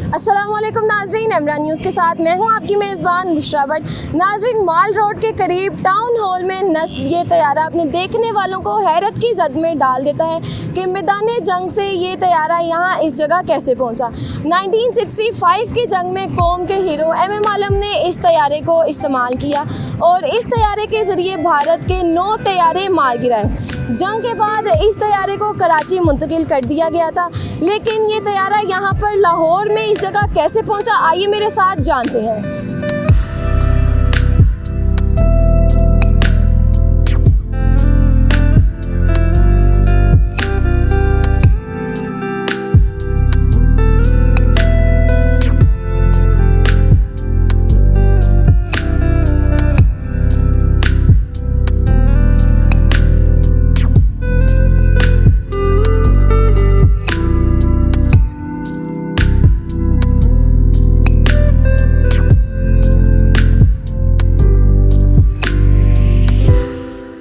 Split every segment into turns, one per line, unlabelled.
अस्सलाम वालेकुम नाजरीन, इमरान न्यूज़ के साथ मैं हूं आपकी मेज़बान बुशरा भट्ट। नाजरीन, माल रोड के करीब टाउन हॉल में नस्ब ये तैयारा अपने देखने वालों को हैरत की जद में डाल देता है कि मैदान जंग से ये तैयारा यहाँ इस जगह कैसे पहुँचा। 1965 की जंग में कौम के हीरो MM आलम ने इस तैयारे को इस्तेमाल किया और इस तैयारे के ज़रिए भारत के 9 तैयारे मार गिराए। जंग के बाद इस तैयारे को कराची मुंतकिल कर दिया गया था, लेकिन ये तैयारा यहाँ पर लाहौर में इस जगह कैसे पहुँचा, आइए मेरे साथ जानते हैं।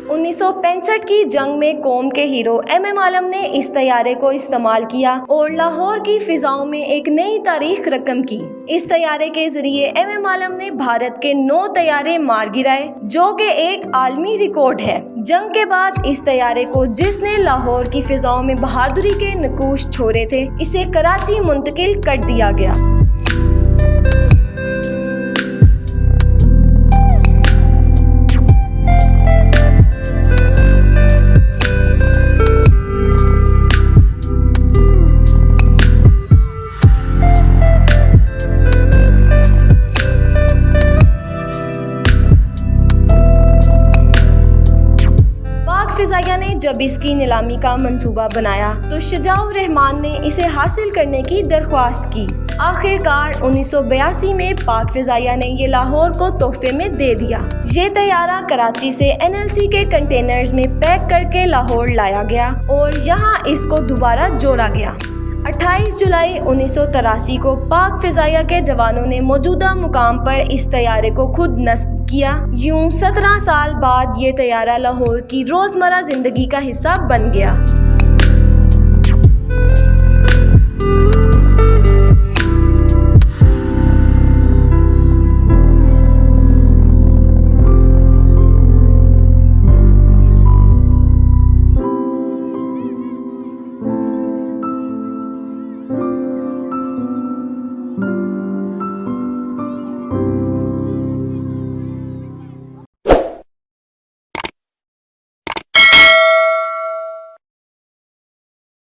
1965 की जंग में कौम के हीरो MM आलम ने इस तैयारे को इस्तेमाल किया और लाहौर की फिजाओं में एक नई तारीख रकम की। इस तैयारे के जरिए MM आलम ने भारत के 9 तैयारे मार गिराए, जो कि एक आलमी रिकॉर्ड है। जंग के बाद इस तैयारे को, जिसने लाहौर की फिजाओं में बहादुरी के नकूश छोड़े थे, इसे कराची मुंतकिल कर दिया गया। फिजाइया ने जब इसकी नीलामी का मंसूबा बनाया तो शुजाउर रहमान ने इसे हासिल करने की दरख्वास्त की। आखिरकार 1982 में पाक फिजाइया ने ये लाहौर को तोहफे में दे दिया। ये तैयारा कराची से NLC के कंटेनर्स में पैक करके लाहौर लाया गया और यहाँ इसको दोबारा जोड़ा गया। 28 जुलाई 1983 को पाक फिजाइया के जवानों ने मौजूदा मुकाम पर इस तैयारे को खुद नस्ब किया। यूं 17 साल बाद ये तैयारा लाहौर की रोजमर्रा जिंदगी का हिस्सा बन गया।